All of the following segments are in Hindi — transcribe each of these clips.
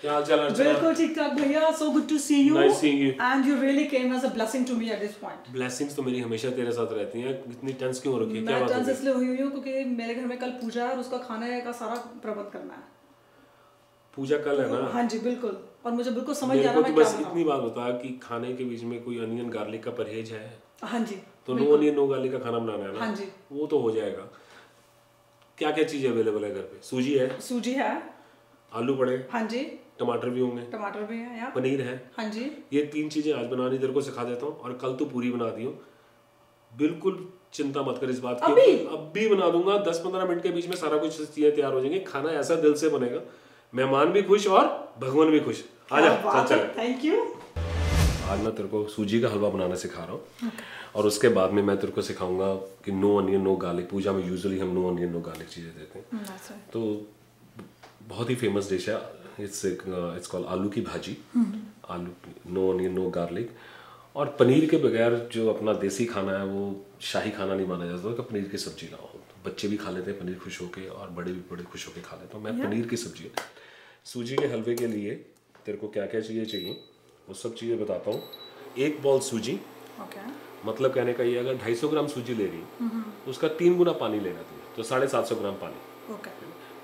क्या हाल चाल अर्चना? बिल्कुल ठीक ठाक भैया. So good to see you. Nice seeing you. And you really came as a blessing to me at this point. Blessings तो मेरी हमेशा तेरे साथ रहती हैं. इतनी टेंस क्यों हो रखी है? क्या बात है? मैं टेंस इसलिए हुई हूँ क्योंकि मेरे घर में कल पूजा है और उसका खाने का सारा प्रबंध करना है. पूजा कल है ना? हाँ जी बिल्कुल. और मुझे बिल्कुल समझ नहीं आ रहा मैं क्या बनाऊँ. बस इतनी बात बता कि खाने के बीच में कोई अनियन गार्लिक का परहेज है? हाँ जी. तो नो अनियन नो गार्लिक का खाना बनाना है ना? हाँ जी. वो तो हो जाएगा. क्या क्या चीज़ अवेलेबल है घर पे? सूजी है? सूजी है. आलू पड़े? हाँ जी. टमाटर भी होंगे? टमाटर भी है यार. पनीर है? हाँ जी. ये 3 चीजें आज बनानी तेरे को सिखा देता हूँ और कल तो पूरी बना दियो. बिल्कुल चिंता मत कर इस बात की. अब भी बना दूंगा. 10-15 मिनट के बीच में सारा कुछ चीजें तैयार हो जाएंगी. खाना ऐसा दिल से बनेगा, मेहमान भी खुश और भगवान भी खुश. आजा चल. Thank you. आज मैं तेरे को सूजी का हलवा बनाना सिखा रहा हूँ. और उसके बाद में मैं तेरे को सिखाऊंगा कि नो अनियन नो गार्लिक. पूजा में यूजुअली हम नो अनियन नो गार्लिक चीजें देते हैं. तो बहुत ही फेमस डिश है. इट्स कॉल्ड आलू की भाजी. आलू नो अनियन नो गार्लिक. और पनीर के बगैर जो अपना देसी खाना है वो शाही खाना नहीं माना जाता. तो पनीर की सब्जी लाओ. बच्चे भी खा लेते हैं पनीर खुश होके और बड़े भी बड़े खुश होके खा लेते हैं. मैं पनीर की सब्जी. सूजी के हलवे के लिए तेरे को क्या क्या चाहिए वो सब चीज़ें बताता हूँ. 1 बॉल सूजी. मतलब कहने का ये अगर 250 ग्राम सूजी ले रही तो उसका 3 गुना पानी लेना तुम्हें. तो 750 ग्राम पानी.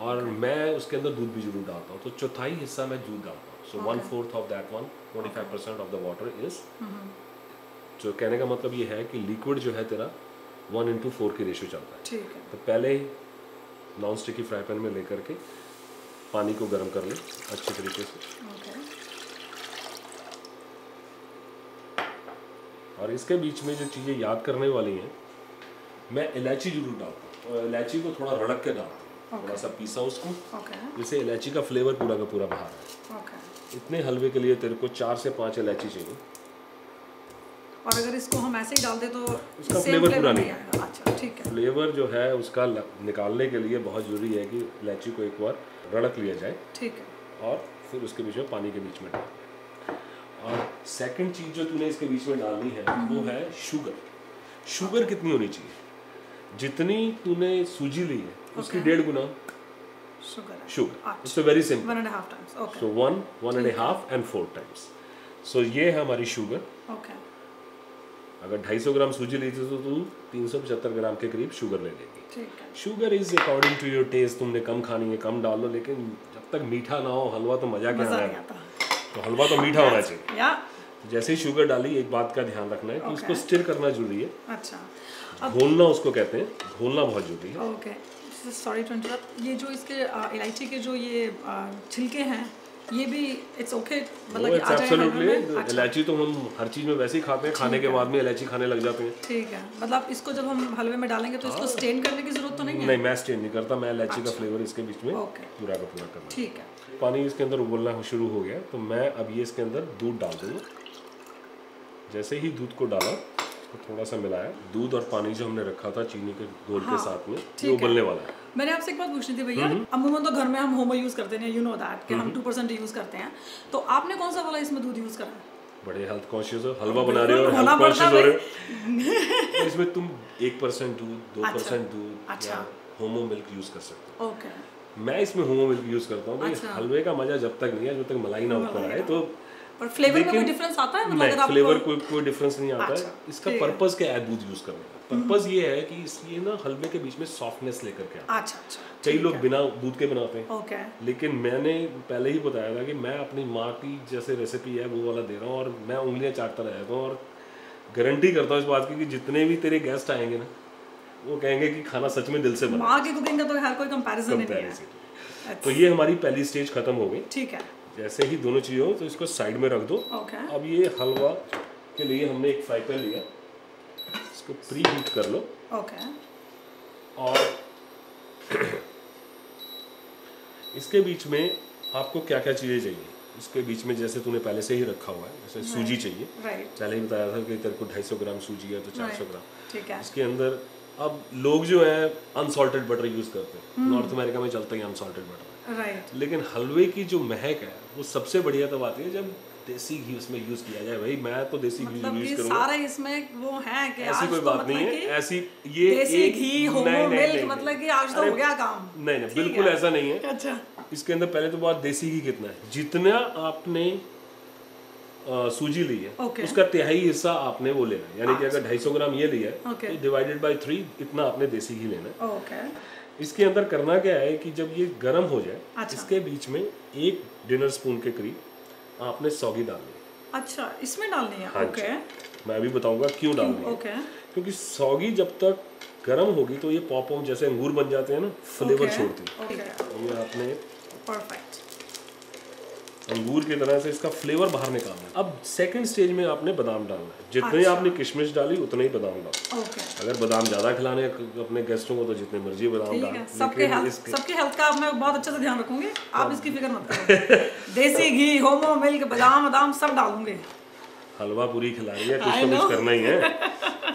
और मैं उसके अंदर दूध भी जरूर डालता हूँ. तो चौथाई हिस्सा मैं दूध डालता हूँ. सो 1/4 of that one 25% of the water is. जो कहने का मतलब ये है कि लिक्विड जो है तेरा 1:4 की रेशियो चलता है. ठीक है. तो पहले नॉन स्टिकी फ्राई पैन में लेकर के पानी को गर्म कर ले अच्छे तरीके से. और इसके बीच में जो चीज़ें याद करने वाली हैं, मैं इलायची जरूर डालता हूँ. और इलायची को थोड़ा रड़क के डालता हूँ. थोड़ा सा पीसा उसको. जिससे इलायची का फ्लेवर पूरा का पूरा बाहर है. इतने हलवे के लिए तेरे को 4 से 5 इलायची चाहिए. और अगर इसको हम ऐसे ही डाल दे तो उसका फ्लेवर पूरा नहीं आएगा. अच्छा ठीक है. फ्लेवर जो है उसका निकालने के लिए बहुत जरूरी है कि इलायची को एक बार रड़क लिया जाए. ठीक है. और फिर उसके बीच में पानी के बीच में डाल. और सेकंड चीज जो तूने इसके बीच में डालनी है वो है शुगर. शुगर कितनी होनी चाहिए? जितनी तूने सूजी ली है उसकी 1.5 गुना sugar. It's very simple. 1.5 times. Okay. So 1, 1.5 and 4 times. So ये है हमारी शुगर. ओके. अगर 250 ग्राम सूजी ली थी तो तू 375 ग्राम के करीब शुगर ले लेगी. ठीक है. Sugar is according to your taste. तुमने कम खानी है कम डाल लो. लेकिन जब तक मीठा ना हो हलवा तो मजा क्या आएगा. तो हलवा तो मीठा होना चाहिए. जैसे ही शुगर डाली एक बात का ध्यान रखना है कि उसको स्टिर करना जरूरी है. अच्छा. घोलना उसको कहते हैं. घोलना बहुत जरूरी है. ओके. Sorry to interrupt. ये जो इसके इलायची के जो ये छिलके हैं ये भी इट्स ओके. मतलब कि आ जाएगा. इलायची तो हम हर चीज में वैसे ही खाते हैं. खाने के बाद में इलायची खाने लग जाते हैं. ठीक है. मतलब इसको जब हम हलवे में डालेंगे तो इसको स्टेन करने की जरूरत तो नहीं है? नहीं मैं स्टेन नहीं करता. मैं इलायची का फ्लेवर इसके बीच में पूरा का पूरा करना. ठीक है. पानी इसके अंदर उबलना शुरू हो गया तो मैं अब ये इसके अंदर दूध डाल दूंगा. जैसे ही दूध को डाला तो थोड़ा सा मिलाया. दूध और पानी जो हमने रखा था चीनी के घोल के साथ में ये उबलने वाला है. मैंने आपसे एक बात पूछनी थी भैया. अमूमन तो घर में हम होमो यूज करते हैं. यू नो दैट कि हम 2% यूज करते हैं. तो आपने कौन सा बोला इसमें दूध यूज करा? बड़े हेल्थ कॉन्शियस हो. हलवा बना रहे हो और हेल्थ कॉन्शियस हो रहे हो. तो इसमें तुम 1% दूध 2% दूध या होमो मिल्क यूज कर सकते हो. ओके. मैं इसमें होमो मिल्क यूज करता हूँ. हलवे का मजा जब तक नहीं है जब तक मलाई ना ऊपर आए. तो पर फ्लेवर में कोई डिफरेंस आता है? मतलब नहीं फ्लेवर कोई डिफरेंस नहीं आता है. इसका पर्पस क्या है दूध यूज करने का? पर्पस ये है कि ये ना हलवे के बीच में सॉफ्टनेस लेकर के आता है. अच्छा. कई लोग बिना दूध के बनाते हैं. ओके. लेकिन मैंने पहले ही बताया था कि मैं अपनी माँ की जैसे रेसिपी है वो वाला दे रहा हूँ. और मैं उंगलियां चाटता रहता हूँ. और गारंटी करता हूँ इस बात की कि जितने भी तेरे गेस्ट आएंगे ना वो कहेंगे कि खाना सच में दिल से बना. माँ की कुकिंग का तो हर कोई कंपैरिजन नहीं है. तो ये हमारी पहली स्टेज खत्म हो गई. ठीक है. जैसे ही दोनों चीज़ें हो तो इसको साइड में रख दो. अब ये हलवा के लिए हमने एक फ्राई पैन लिया. इसको प्री हीट कर लो. और इसके बीच में आपको क्या क्या चीज़ें चाहिए. इसके बीच में जैसे तूने पहले से ही रखा हुआ है जैसे सूजी चाहिए. पहले ही बताया था कि तेरे को 250 ग्राम सूजी है तो 400 ग्राम. ठीक है. इसके अंदर अब लोग जो है अनसॉल्टेड बटर यूज करते हैं. नॉर्थ अमेरिका में चलता है अनसॉल्टेड बटर. लेकिन हलवे की जो महक है वो सबसे बढ़िया तब आती है जब देसी घी उसमें यूज किया जाए. भाई मैं तो देसी घी यूज करूंगा. सारे इसमें वो है कि ऐसी कोई बात नहीं है. ऐसी ये देसी घी होमो मिल्क मतलब कि आज तो हो गया काम. नहीं बिल्कुल ऐसा नहीं है. अच्छा. इसके अंदर पहले तो बात देसी घी कितना है, जितना आपने सूजी ली है उसका तिहाई हिस्सा आपने वो लेना है, यानी कि अगर 250 ग्राम ये लिया है तो डिवाइडेड बाय 3 इतना आपने देसी घी लेना है। इसके अंदर करना क्या है कि जब ये गर्म हो जाए इसके बीच में 1 डिनर स्पून के करीब आपने सौगी डालनी है। अच्छा, इसमें डालनी है? ओके, मैं अभी बताऊंगा क्यों डालनी है। क्योंकि सौगी जब तक गर्म होगी तो ये पॉप जैसे अंगूर बन जाते हैं ना, फ्लेवर छोड़ती है। ये आपने परफेक्ट अंगूर की तरह से इसका फ्लेवर बाहर निकालना है। अब सेकंड स्टेज में आपने बादाम डालना है, जितने आपने किशमिश डाली उतने ही बादाम डालो। अगर बादाम ज्यादा खिलाने अपने गेस्टों को तो जितने मर्जी बादाम डाल। सबके हेल्थ का मैं बहुत अच्छे से ध्यान रखूंगी, आप इसकी फिक्र मत करो। देसी घी, होमो मिल्क, बादाम सब डालूंगे। हलवा पूरी खिला रही है, कुछ तो कुछ करना ही है।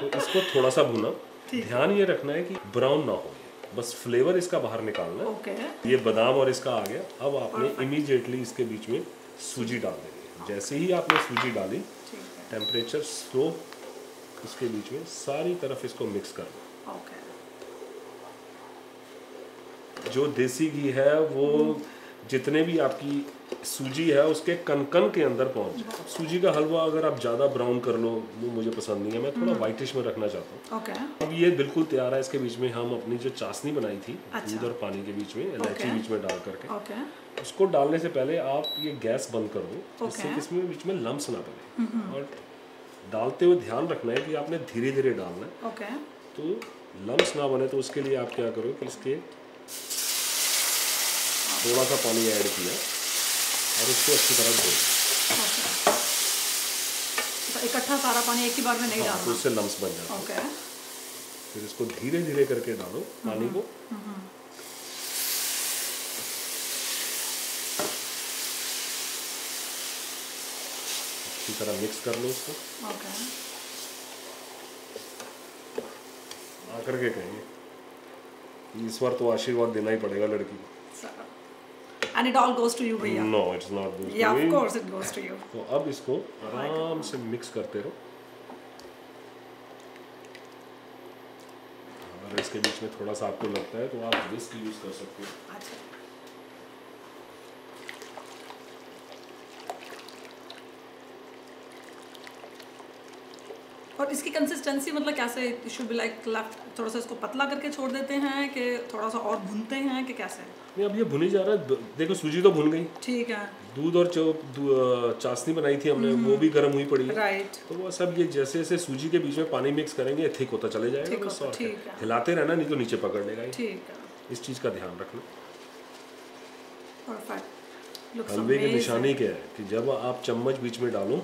तो इसको थोड़ा सा भुना, ध्यान ये रखना है कि ब्राउन ना हो, बस फ्लेवर इसका बाहर निकालना है। ये बादाम और इसका आ गया। अब आपने इमीडिएटली इसके बीच में सूजी डाल देनी है। जैसे ही आपने सूजी डाली, टेम्परेचर स्लो, इसके बीच में सारी तरफ इसको मिक्स कर दो। जो देसी घी है वो जितने भी आपकी सूजी है उसके कन के अंदर पहुंच जाए। सूजी का हलवा अगर आप ज़्यादा ब्राउन कर लो वो मुझे पसंद नहीं है, मैं थोड़ा वाइटिश में रखना चाहता हूँ। अब ये बिल्कुल तैयार है। इसके बीच में हम अपनी जो चाशनी बनाई थी दूध और पानी के बीच में, इलायची बीच में डाल करके, उसको डालने से पहले आप ये गैस बंद कर दो, जिससे इसमें बीच में लम्स ना बने। और डालते हुए ध्यान रखना है कि आपने धीरे धीरे डालना है, तो लम्स ना बने। तो उसके लिए आप क्या करो कि इसके थोड़ा सा पानी ऐड किया और उसको अच्छी तरह धो। इकट्ठा सारा पानी एक ही बार में नहीं डालना, तो उससे लम्स बन जाते हैं। फिर इसको धीरे धीरे करके डालो पानी को। अच्छी तरह मिक्स कर लो इसको। आकर के कहेंगे इस बार तो आशीर्वाद देना ही पड़ेगा लड़की को। And it all goes to you, भैया। No, it's not goes to me. Yeah, of course it goes to you. तो अब इसको आराम से मिक्स करते रहो। अगर इसके बीच में थोड़ा सा आपको लगता है तो आप विस्क यूज कर सकते हो। अच्छा। और इसकी कंसिस्टेंसी मतलब कैसे? इट शुड बी लाइक थोड़ा सा इसको पतला करके छोड़ देते हैं कि थोड़ा सा और भूनते हैं कि कैसे? नहीं, अब ये भुनी जा रहा है। देखो सूजी तो भुन गई, ठीक है। दूध और चाशनी बनाई थी हमने, वो भी गर्म हुई पड़ी है। राइट। तो वो सब ये जैसे जैसे सूजी के बीच में पानी मिक्स करेंगे थिक होता चले जाएगा। बस और हिलाते रहना, नहीं तो नीचे पकड़ लेगा। ठीक है, इस चीज़ का ध्यान रखना। परफेक्ट। हलवे की निशानी क्या है कि जब आप चम्मच बीच में डालो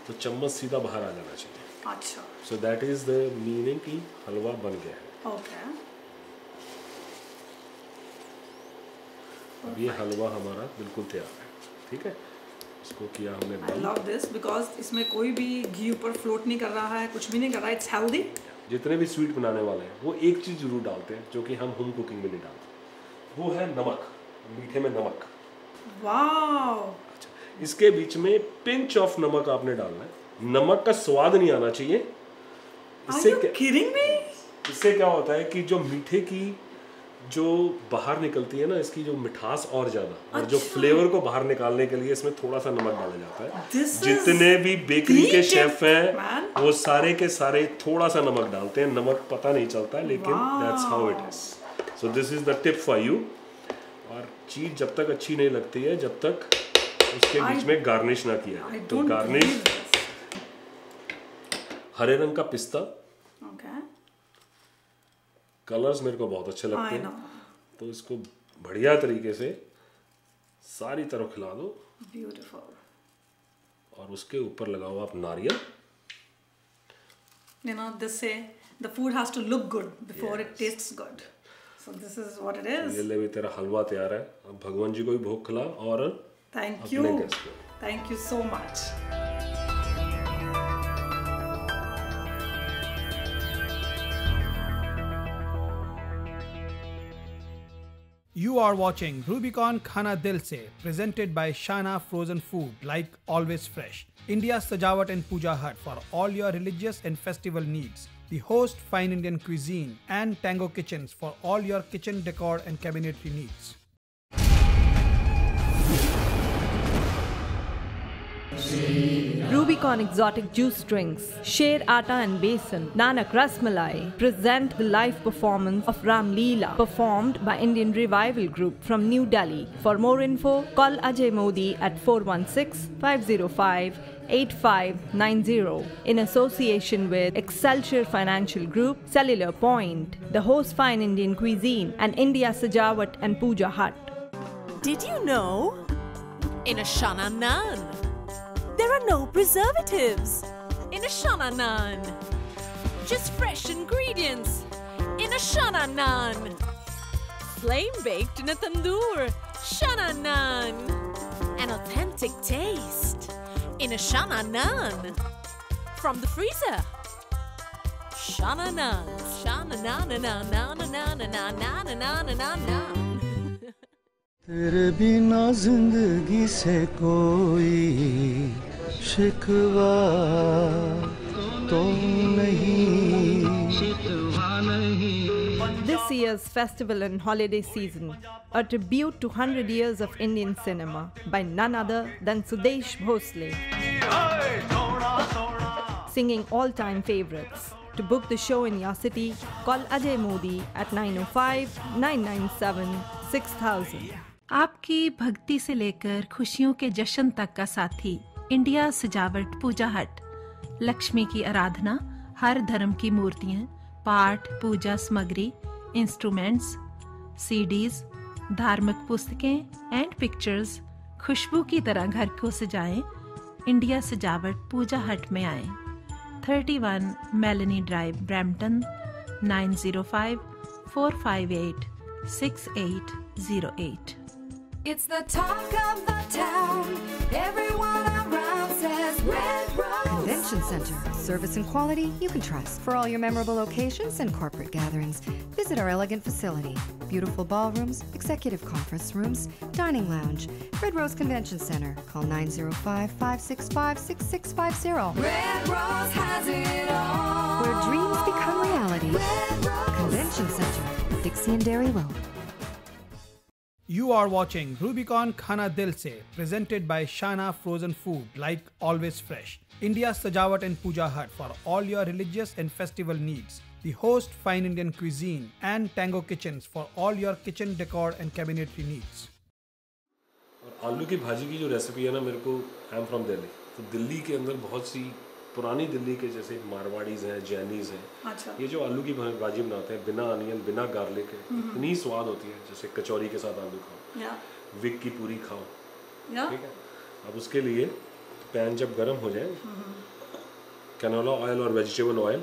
तो चम्मच सीधा बाहर आ जाना चाहिए। अच्छा। So that is the meaning कि हलवा बन गया है। ओके। अब ये हलवा हमारा बिल्कुल तैयार है। ठीक है, इसको किया हमने। I love this because इसमें कोई भी घी ऊपर फ्लोट नहीं कर रहा है, कुछ भी नहीं कर रहा है। It's healthy. जितने भी स्वीट बनाने वाले हैं वो एक चीज़ जरूर डालते हैं जो कि हम होम कुकिंग में नहीं डालते, वो है नमक। मीठे में नमक। वाओ। अच्छा, इसके बीच में पिंच ऑफ नमक आपने डालना है। नमक का स्वाद नहीं आना चाहिए। इससे क्या होता है कि जो मीठे की जो बाहर निकलती है ना, इसकी जो मिठास और ज्यादा, और जो फ्लेवर को बाहर निकालने के लिए इसमें थोड़ा सा नमक डाला जाता है। जितने भी बेकरी के शेफ हैं वो सारे के सारे थोड़ा सा नमक डालते हैं। नमक पता नहीं चलता है, लेकिन that's how it is. So this is the tip for you. और चीज जब तक अच्छी नहीं लगती है जब तक उसके बीच में गार्निश ना किया जाए। तो गार्निश हरे रंग का पिस्ता, कलर्स मेरे को बहुत अच्छे लगते हैं, तो इसको बढ़िया तरीके से सारी तरफ खिला दो। ब्यूटीफुल। और उसके ऊपर लगाओ आप नारियल। You know, they say the food has to look good before it tastes good. So this is what it is. ये ले भी तेरा हलवा तैयार है। अब भगवान जी को भी भोग खिला और Thank you. Thank you so much. You are watching Rubicon Khana Dil Se, presented by Shana Frozen Food, like always fresh. India's Sajawat and Puja Hut for all your religious and festival needs. The host Fine Indian Cuisine and Tango Kitchens for all your kitchen decor and cabinetry needs. Rubicon Exotic Juice Drinks, Sher Atta and Besan, Nanak Rasmalai present the live performance of Ram Leela performed by Indian Revival Group from New Delhi. For more info, call Ajay Modi at 416-505-8590 in association with Excelsior Financial Group, Cellular Point, The Host Fine Indian Cuisine and India Sajawat and Puja Hut. Did you know? In a Shana Naan, there are no preservatives. In a Shana Naan, just fresh ingredients. In a Shana Naan, flame baked in a tandoor. Shana Naan, an authentic taste. In a Shana Naan, from the freezer. Shana Naan, Shana Naan, Naan, Naan, Naan, Naan, Naan, Naan, Naan, Naan. तेरे बिना जिंदगी से कोई शिकवा तो नहीं। This year's festival and holiday season, a tribute to 100 years of Indian cinema by none other than Sudesh Bhosle, singing all-time favorites. To book the show in your city, call Ajay Modi at 905-997-6000. आपकी भक्ति से लेकर खुशियों के जश्न तक का साथी इंडिया सजावट पूजा हट। लक्ष्मी की आराधना, हर धर्म की मूर्तियां, पाठ पूजा सामग्री, इंस्ट्रूमेंट्स, सीडीज, धार्मिक पुस्तकें एंड पिक्चर्स खुशबू की तरह घर को सजाएं। इंडिया सजावट पूजा हट में आएं। 31 Melanie drive, Brampton 9054586808। It's the talk of the town. Everyone around says Red Rose. Convention Center. Service and quality you can trust. For all your memorable occasions and corporate gatherings, visit our elegant facility. Beautiful ballrooms, executive conference rooms, dining lounge. Red Rose Convention Center. Call 905-565-6650. Red Rose has it all. Where dreams become reality. Red Rose. Convention Center. Dixie and Dairy Road. You are watching Rubicon Khana Dil Se, presented by Shana Frozen Food, like always fresh. India's Sajawat and Puja Hut for all your religious and festival needs. The Host Fine Indian Cuisine and Tango Kitchens for all your kitchen decor and cabinetry needs. और आलू की भाजी की जो रेसिपी है ना, मेरे को आई एम फ्रॉम दिल्ली, तो दिल्ली के अंदर बहुत सी पुरानी दिल्ली के जैसे मारवाड़ीज़ हैं, जैनीज़ हैं, अच्छा। ये जो आलू की भाजी बनाते हैं बिना अनियन बिना गार्लिक है, इतनी स्वाद होती है। जैसे कचौरी के साथ आलू खाओ, विक की पूरी खाओ, ठीक है। अब उसके लिए पैन जब गर्म हो जाए, कैनोला ऑयल और vegetable oil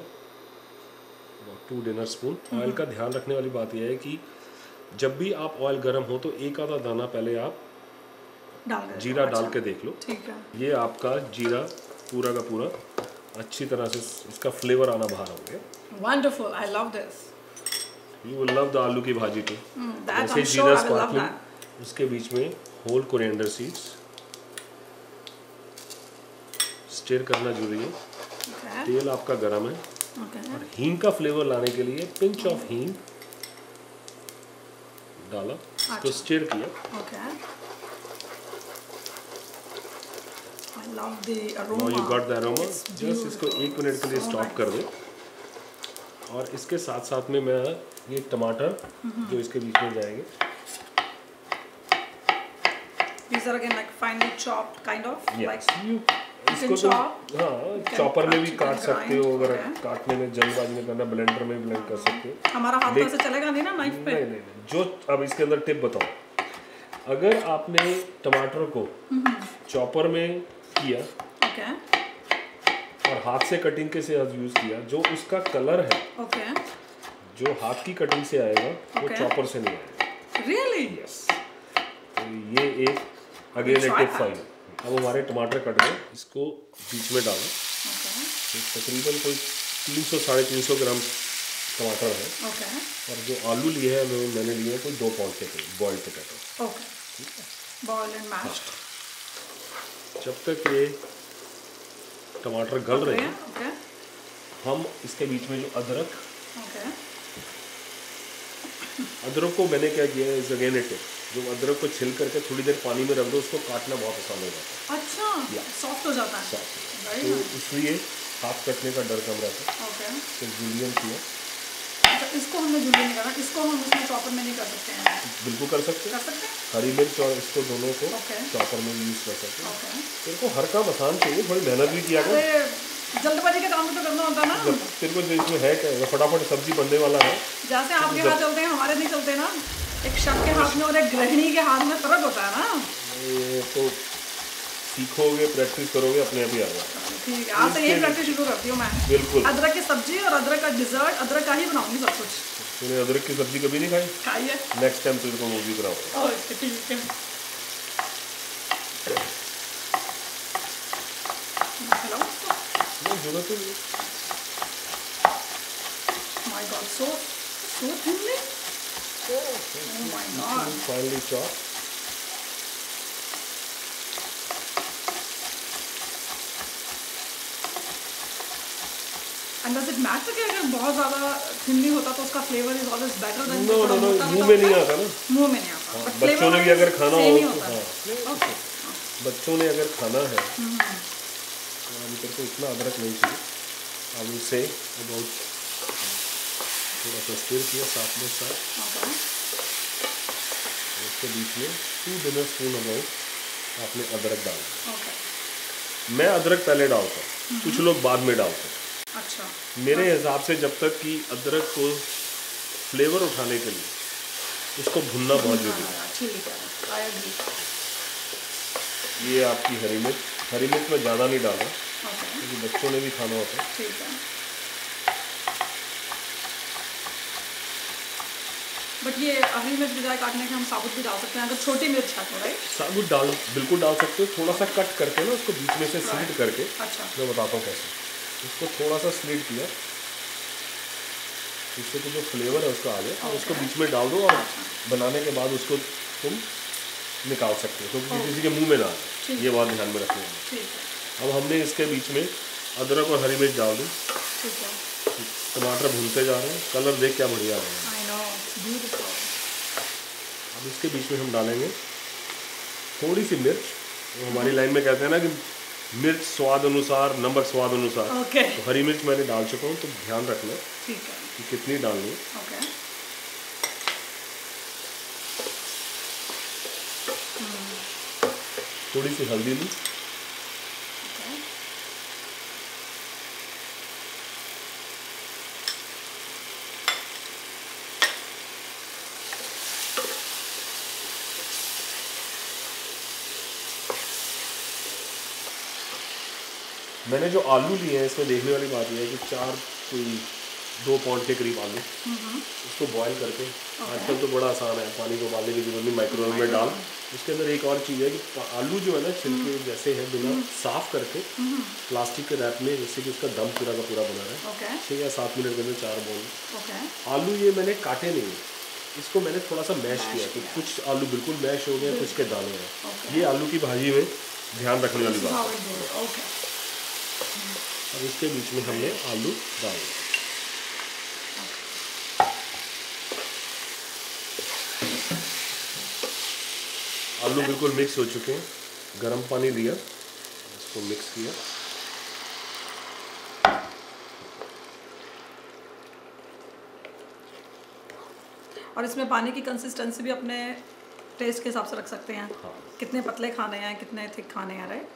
2 dinner spoon. Oil का ध्यान रखने वाली बात यह है कि जब भी आप ऑयल गर्म हो तो एक आधा दाना पहले आप जीरा डाल के देख लो, ठीक है। ये आपका जीरा पूरा का पूरा अच्छी तरह से इसका फ्लेवर आना बाहर हो गया। Wonderful, I love this. You will love the आलू की भाजी too. That जैसे I'm sure जीरा I will love sparkling, that. उसके बीच में होल कोरिएंडर सीड्स स्टिर करना जरूरी है। Okay. तेल आपका गरम है, Okay. और हींग का फ्लेवर लाने के लिए पिंच ऑफ हींग डाला, इसको स्टिर किया। Okay. I love the aroma. Now you got the aroma. It's Just इसको 1 मिनट के लिए So स्टॉप कर दो। और इसके साथ साथ में मैं ये टमाटर जो इसके बीच में जाएंगे, These are again like finely chopped kind of. yes, Like you इसको तो हाँ चॉपर में भी काट सकते हो, अगर काटने में जल्दबाजी में करना ब्लेंडर में ब्लेंड कर सकते हो। हमारा हाथ तो ऐसे चलेगा नहीं ना नाइफ पे। नहीं, जो अब इसके अंदर टिप बताओ, अगर आपने टमाटर को चॉपर में किया Okay. और हाथ से कटिंग के से यूज किया, जो उसका कलर है Okay. जो हाथ की कटिंग से आएगा वो Okay. चॉपर से नहीं आएगा। Really? यस, तो ये एक अगेन We'll एक try टिप फाइल। अब हमारे टमाटर कट गए, इसको बीच में डालो। Okay. तो तकरीबन कोई 300-350 ग्राम टमाटर है, Okay. और जो आलू लिए हैं मैंने लिए हैं कोई 2 पाउंड के करीब boiled potato. Okay. Boiled and mashed. जब तक ये टमाटर गल रहे हैं, Okay. हम इसके बीच में जो अदरक Okay. को मैंने क्या किया है, इज अगेन इट जो अदरक को छिल करके थोड़ी देर पानी में रख दो, उसको काटना बहुत आसान हो जाता है। अच्छा, सॉफ्ट हो जाता है। तो इसलिए हाथ कटने का डर कम रहता है। ओके, तो जूलियन किया। अच्छा, इसको हमने जूलियन नहीं करना, इसको हम उसमें चॉपर में नहीं कर सकते हैं? बिल्कुल कर सकते हैं। हरी मिर्च और इसको दोनों को चॉपर में यूज कर सकते हैं। तेरे को हर काम आसान चाहिए, थोड़ी मेहनत भी किया कर। जल्दबाजी के काम तो करना होता है ना। तेरे को जो इसमें है क्या, फटाफट सब्जी बनने वाला है। जैसे आपके हाथ चलते हैं हमारे नहीं चलते ना। एक शेफ के हाथ में और एक गृहिणी के हाथ में फर्क होता है ना। ये तो सीखोगे, प्रैक्टिस करोगे, अपने आप ही आ जाएगा। ठीक है, आज से यही प्रैक्टिस शुरू करती हूँ मैं। बिल्कुल। अदरक की सब्जी और अदरक का डिजर्ट, अदरक का ही बनाऊंगी सब कुछ। तूने अदरक की सब्जी कभी नहीं खाई? खाई है। नेक्स्ट टाइम तेरे को वो भी कराऊंगा। ठीक है। जरूरत है। My God, so thinly. Oh my God. Finely chopped. And does it matter कि अगर बहुत ज़्यादा थिनली होता तो उसका flavour is always better than? No, मुंह में नहीं आता ना। मुंह में नहीं आता। बच्चों ने भी अगर खाना हो तो बच्चों ने अगर खाना है तो अभी तक तो इतना अदरक नहीं चाहिए। अब इसे अबाउट थोड़ा सा स्टिर किया साथ में साथ। उसके बीच में 2 डिनर स्पून अबाउट आपने अदरक डाला। मैं अदरक पहले डालता हूँ, कुछ लोग बाद में डालते हैं। अच्छा। मेरे हिसाब से जब तक कि अदरक को फ्लेवर उठाने के लिए उसको भुनना बहुत जरूरी है। ये आपकी हरी मिर्च में ज़्यादा नहीं डालना क्योंकि बच्चों ने भी खाना होता है। ठीक है। बट ये हरी मिर्च बजाय काटने के हम साबुत भी डाल सकते हैं अगर छोटी मिर्च है तो, राइट? साबुत बिल्कुल डाल सकते हो। थोड़ा सा कट करके ना उसको बीच में से स्लिट करके। अच्छा। मैं बताता हूँ कैसे। उसको थोड़ा सा स्लिट किया, इससे तो जो फ्लेवर है उसका आ गया। उसको बीच में डाल दो और बनाने के बाद उसको तुम निकाल सकते हो क्योंकि किसी के मुंह में ना आए। ये बात ध्यान में रखनी है। अब हमने इसके बीच में अदरक और हरी मिर्च डाल दी। टमाटर भूनते जा रहे हैं। कलर देख क्या बढ़िया आ रहा है। अब इसके बीच में हम डालेंगे थोड़ी सी मिर्च। हमारी लाइन में कहते हैं ना कि मिर्च स्वाद अनुसार, नमक स्वाद अनुसार। तो हरी मिर्च मैंने डाल चुका हूँ, तो ध्यान रखना कि कितनी डालनी है। थोड़ी सी हल्दी ली। मैंने जो आलू लिए हैं इसमें देखने वाली बात यह है कि 2 पाउंड के करीब आलू, उसको बॉईल करके। आजकल तो बड़ा आसान है, पानी को उबालने की जरूरत नहीं, माइक्रोवेव में डाल। उसके अंदर एक और चीज़ है कि आलू जो है ना छिलके जैसे है बिना साफ करके प्लास्टिक के रैप में, जैसे कि उसका दम पूरा का पूरा बना रहा है। 6 या 7 मिनट के अंदर 4 बॉईल आलू। ये मैंने काटे नहीं, इसको मैंने थोड़ा सा मैश किया। तो कुछ आलू बिल्कुल मैश हो गए, कुछ के दाने हैं। ये आलू की भाजी में ध्यान रखने वाली बात है। अब इसके बीच में हमने आलू डाल दिया। आलू बिल्कुल मिक्स हो चुके हैं। गर्म पानी लिया, इसको मिक्स किया। और इसमें पानी की कंसिस्टेंसी भी अपने टेस्ट के हिसाब से रख सकते हैं। हाँ। कितने पतले खाने हैं, कितने थिक खाने हैं, राइट?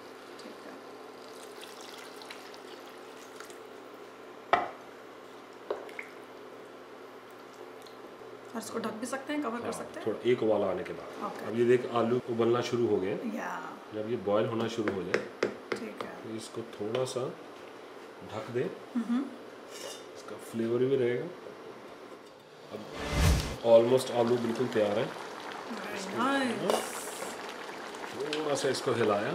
और इसको ढक भी सकते हैं, कवर कर सकते हैं। थोड़ा एक उबाला आने के बाद। अब ये देख आलू उबलना शुरू हो गए। जब ये बॉयल होना शुरू हो जाए, ठीक है, तो इसको थोड़ा सा ढक दे। इसका फ्लेवर भी रहेगा। अब ऑलमोस्ट आलू बिल्कुल तैयार है। थोड़ा सा इसको हिलाया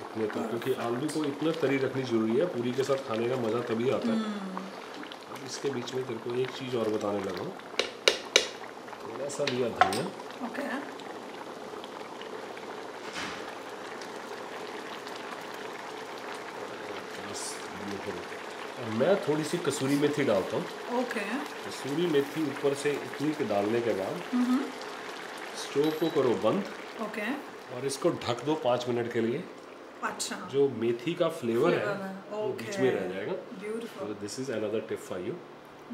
इतने तक, क्योंकि आलू को इतना तरी रखनी जरूरी है। पूरी के साथ खाने का मज़ा तभी आता है। इसके बीच में तेरे को एक चीज़ और बताने लगा। थोड़ा सा लिया धनिया। और मैं थोड़ी सी कसूरी मेथी डालता हूँ। कसूरी मेथी ऊपर से इतनी के डालने के बाद स्टोव को करो बंद ओके और इसको ढक दो 5 मिनट के लिए। अच्छा जो मेथी का फ्लेवर है वो ओके बीच में रह जाएगा। Beautiful this is another tip for you.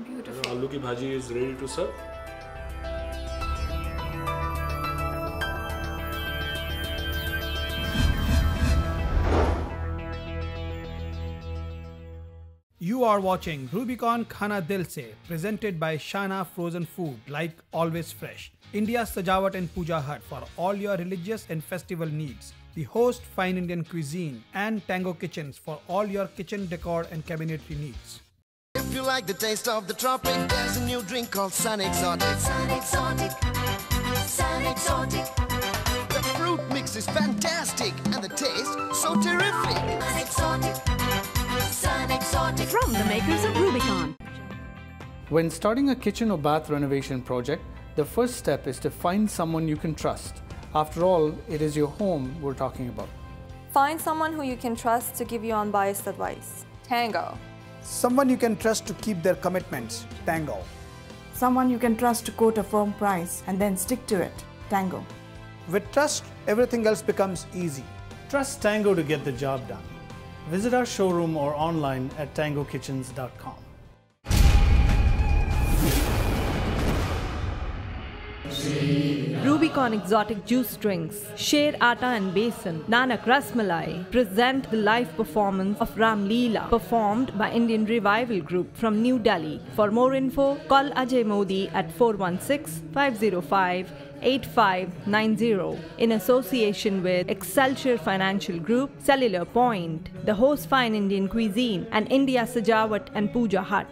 Beautiful आलू की भाजी is ready to serve. You are watching Rubicon Khana Dil Se, presented by Shana Frozen Food, like always fresh. India's Sajawat and Puja Hut for all your religious and festival needs. The host Fine Indian Cuisine and Tango Kitchens for all your kitchen decor and cabinetry needs. If you like the taste of the tropic, there's a new drink called Sun Exotic. Sun Exotic, Sun Exotic. The fruit mix is fantastic and the taste so terrific. Sun Exotic, Sun Exotic. From the makers of Rubicon. When starting a kitchen or bath renovation project, the first step is to find someone you can trust. After all, it is your home we're talking about. Find someone who you can trust to give you unbiased advice. Tango. Someone you can trust to keep their commitments. Tango. Someone you can trust to quote a firm price and then stick to it. Tango. With trust, everything else becomes easy. Trust Tango to get the job done. Visit our showroom or online at tangokitchens.com. Rubicon Exotic Juice Drinks, Sher Atta and Besan, Nanak Rasmalai present the live performance of Ram Leela performed by Indian Revival Group from New Delhi. For more info, call Ajay Modi at 416-505-8590 in association with Excelsior Financial Group, Cellular Point, the host Fine Indian Cuisine and India Sajawat and Puja Hut.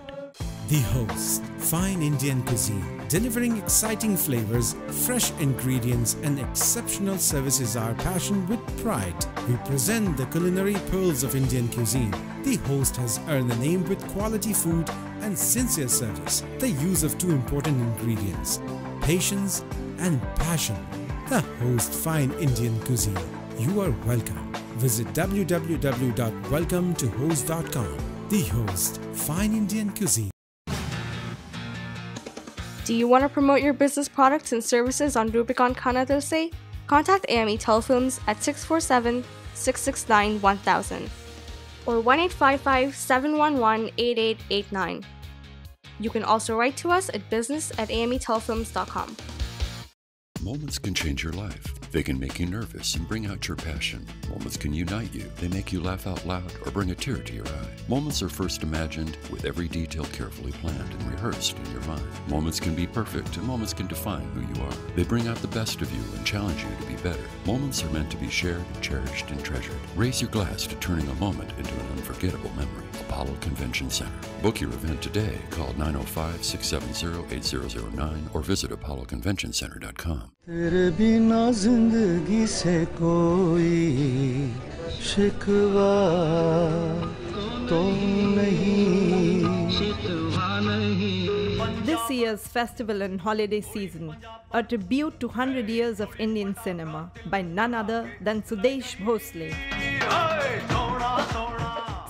The Host, Fine Indian Cuisine, delivering exciting flavors, fresh ingredients and exceptional service is our passion with pride. We present the culinary pearls of Indian cuisine. The Host has earned a name with quality food and sincere service. The use of 2 important ingredients, patience and passion. The Host, Fine Indian Cuisine. You are welcome. Visit www.welcometohost.com. The Host, Fine Indian Cuisine. Do you want to promote your business products and services on Rubicon Khana Dil Se? Contact AME Telefilms at 647-669-1000 or 1-855-711-8889. You can also write to us at business@ametelefilms.com. Moments can change your life. They can make you nervous and bring out your passion. Moments can unite you. They make you laugh out loud or bring a tear to your eye. Moments are first imagined with every detail carefully planned and rehearsed in your mind. Moments can be perfect and moments can define who you are. They bring out the best of you and challenge you to be better. Moments are meant to be shared, cherished, and treasured. Raise your glass to turning a moment into an unforgettable memory. Apollo Convention Center. Book your event today. Call 905-670-8009 or visit apolloconventioncenter.com. तेरे बिना जिंदगी से कोई शिकवा तो नहीं, शिकवा नहीं। This year's festival and holiday season, a tribute to 100 years of Indian cinema by none other than Sudesh Bhosle,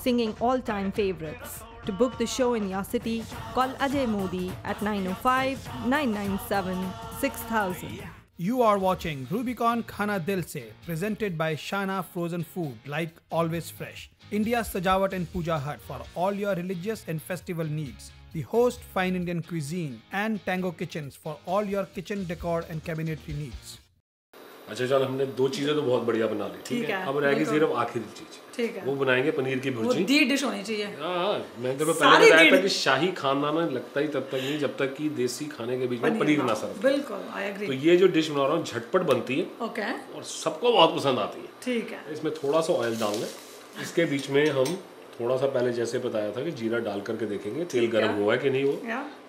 singing all-time favorites. To book the show in your city, call Ajay Modi at 905-997-6000. You are watching Rubicon Khana Dil Se, presented by Shana Frozen Food, like always fresh. India's Sajawat and Puja Hut for all your religious and festival needs. The host Fine Indian Cuisine and Tango Kitchens for all your kitchen decor and cabinetry needs. अच्छा चल, हमने 2 चीजें तो बहुत बढ़िया बना ली, ठीक है। अब रहेगी सिर्फ आखिरी चीज, ठीक है। वो बनाएंगे पनीर की भुर्जी। वो दी डिश होनी चाहिए। हाँ, मैंने तो पहले बताया था कि शाही खानदान लगता ही तब तक नहीं जब तक कि देसी खाने के बीच में पनीर ना सर्व। बिल्कुल, आई एग्री। तो ये जो डिश बना रहा हूँ झटपट बनती है, ओके, और सबको बहुत पसंद आती है, ठीक है। इसमें थोड़ा सा ऑयल डाल लें। इसके बीच में हम थोड़ा सा पहले जैसे बताया था कि जीरा डाल करके देखेंगे तेल गर्म हुआ है कि नहीं हुआ।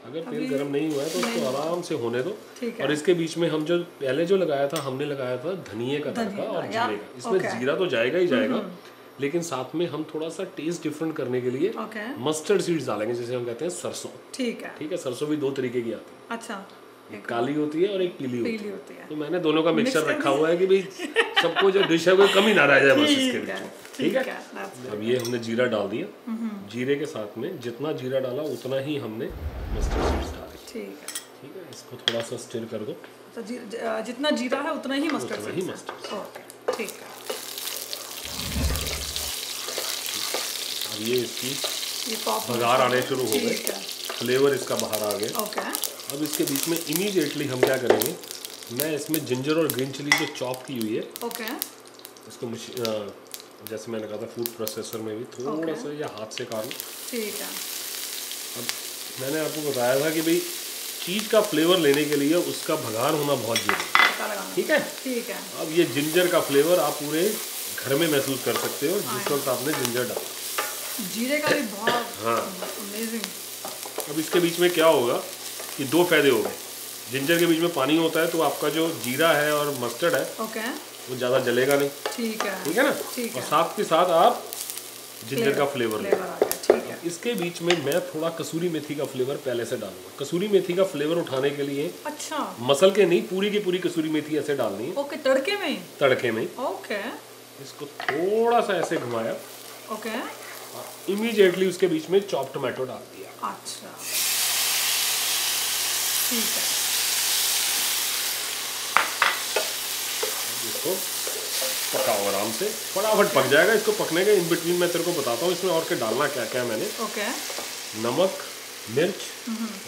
अगर तेल गर्म नहीं हुआ है तो उसको आराम से होने दो। और इसके बीच में हम जो पहले जो लगाया था, हमने लगाया था धनिये का तड़का और जीरे का। इसमें जीरा तो जाएगा ही जाएगा, लेकिन साथ में हम थोड़ा सा टेस्ट डिफरेंट करने के लिए मस्टर्ड सीड्स डालेंगे, जैसे हम कहते हैं सरसों। ठीक है, सरसों भी 2 तरीके की आती है। अच्छा, एक काली होती है और एक पीली होती है। तो मैंने दोनों का मिक्सचर रखा हुआ है कि भाई सबको जो डिश है कोई कमी ना रह जाए बस इसके बीच में, ठीक है। अब ये हमने जीरा डाल दिया, जीरे के साथ में जितना जीरा डाला उतना ही हमने मस्टर्ड सीड्स डाले, ठीक है। इसको थोड़ा सा स्टिर कर दो। तो जितना जीरा है उतना ही मस्टर्ड उतना ही मस्टर्ड। ओके, ठीक है। अब ये इसकी ये पॉप बघार आने शुरू हो गए, ठीक है। फ्लेवर इसका बाहर आ गया। ओके। अब इसके बीच में इमीडिएटली हम क्या करेंगे, मैं इसमें जिंजर और ग्रीन चिली जो चॉप की हुई है, ओके, इसको जैसे मैंने कहा था फूड प्रोसेसर में भी थोड़ा सा या हाथ से काटूं। ठीक है। अब मैंने आपको बताया था कि भाई चीज़ का फ्लेवर लेने के लिए उसका भगार होना बहुत जरूरी है, ठीक है। ठीक है। अब ये जिंजर का फ्लेवर आप पूरे घर में महसूस कर सकते हो जिस वक्त आपने जिंजर डाला। जीरे का भी बहुत हाँ अमेजिंग। अब इसके बीच में क्या होगा कि दो फायदे हो गए। जिंजर के बीच में पानी होता है तो आपका जो जीरा है और मस्टर्ड है ओके, वो ज़्यादा जलेगा नहीं, ठीक है, ठीक है ना। ठीक और है। साथ के साथ आप जिंजर का फ्लेवर आ गया, ठीक है। इसके बीच में मैं थोड़ा कसूरी मेथी का फ्लेवर पहले से डालूंगा। कसूरी मेथी का फ्लेवर उठाने के लिए अच्छा, मसल के नहीं, पूरी की पूरी कसूरी मेथी ऐसे डालनी है। ओके, तड़के में? तड़के में। ओके। इसको थोड़ा सा ऐसे घुमाया, ओके, इमीडिएटली उसके बीच में चॉप टोमेटो डाल दिया। अच्छा, ठीक है। इसको पकाओ आराम से, फटाफट पक जाएगा। इसको पकने के इन बिटवीन मैं तेरे को बताता हूँ इसमें और क्या डालना क्या क्या मैंने। ओके। नमक, मिर्च,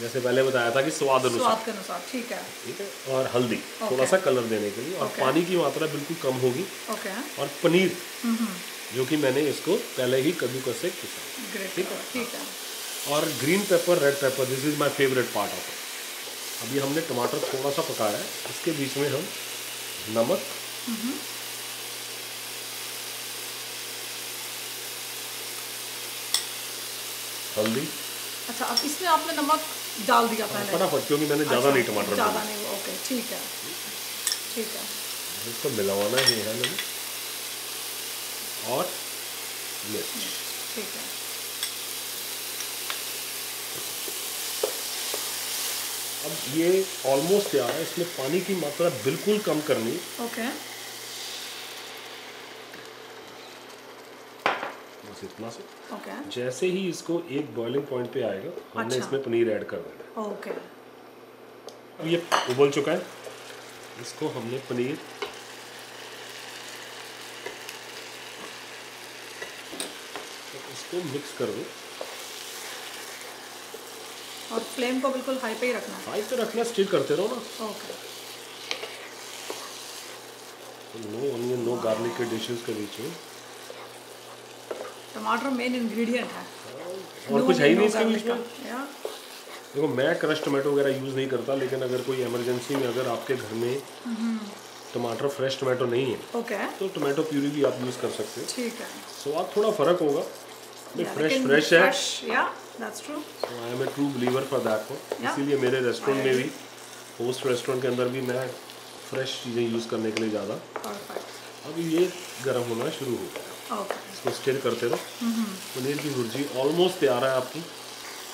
जैसे पहले बताया था कि स्वाद के अनुसार, ठीक है, ठीक है। और हल्दी थोड़ा सा कलर देने के लिए, और पानी की मात्रा बिल्कुल कम होगी। ओके। और पनीर जो कि मैंने इसको पहले ही कद्दूकस से पिसा, ठीक है, ठीक है। और green pepper, red pepper, this is my favourite part of it. अभी हमने टमाटर थोड़ा सा पकाया है, इसके बीच में हम नमक, हल्दी। अच्छा, अब इसमें आपने नमक डाल दिया पहले फटाफट, क्योंकि मैंने ज़्यादा नहीं टमाटर ज़्यादा नहीं, ओके, ठीक है, ठीक है। इसको मिलाना ही है मैंने, और मिर्च, ठीक है। अब ये ऑलमोस्ट तैयार है। इसमें पानी की मात्रा बिल्कुल कम करनी, ओके, बस इतना से। ओके। जैसे ही इसको एक बॉइलिंग पॉइंट पे आएगा, हमने अच्छा। इसमें पनीर ऐड कर देना। ओके। अब ये उबल चुका है, इसको हमने पनीर इसको मिक्स कर दो, और फ्लेम को बिल्कुल हाई पे ही रखना है। हाई पे रखना, स्टिर करते रहो ना। Okay. No onion no garlic के डिशेस के बीच में टमाटर मेन इंग्रेडिएंट है, और कुछ है ही नहीं इसके बीच में। या देखो, मैं क्रश टमाटो वगैरह यूज़ नहीं करता, लेकिन अगर कोई इमरजेंसी में अगर आपके घर में टमाटर फ्रेश टमाटो नहीं है, ओके, तो टमाटो प्यूरी भी आप यूज़ कर सकते हो। ठीक है। स्वाद थोड़ा फ़र्क होगा, फ्रेश है। या that's true. I am a true believer for that one. इसीलिए मेरे रेस्टोरेंट में भी, होस्ट रेस्टोरेंट के अंदर भी मैं फ्रेश चीज़ें यूज़ करने के लिए ज़्यादा। अब ये गर्म होना शुरू हो गया, इसको स्टिर करते रहो। पनीर की भुर्जी ऑलमोस्ट तैयार है आपकी।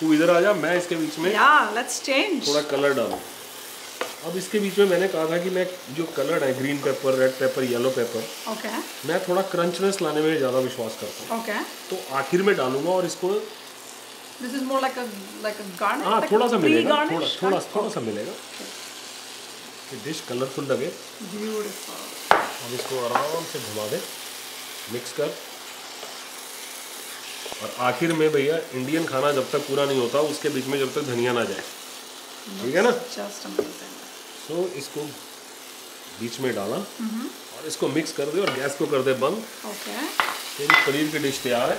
तू इधर आ जा, मैं इसके बीच में लेट्स चेंज थोड़ा कलर डालूं। अब इसके बीच में मैंने कहा था कि मैं जो कलर है, green pepper, red pepper, yellow paper, okay, मैं थोड़ा क्रंचनेस लाने में ज़्यादा विश्वास करता हूँ। ओके, तो आखिर में डालूंगा, और इसको this is more like a garnish. हाँ, थोड़ा सा मिलेगा, थोड़ा सा मिलेगा कि डिश कलरफुल लगे। ब्यूटीफुल। अब इसको आराम से घुमा दे, मिक्स कर। और आखिर में भैया, इंडियन खाना जब तक पूरा नहीं होता, उसके बीच में जब तक धनिया ना जाए, ठीक है ना। Just amazing. सो इसको बीच में डाला, और इसको मिक्स कर दे और गैस को कर दे बंद। ओके, तेरी पनीर की डिश तैयार है।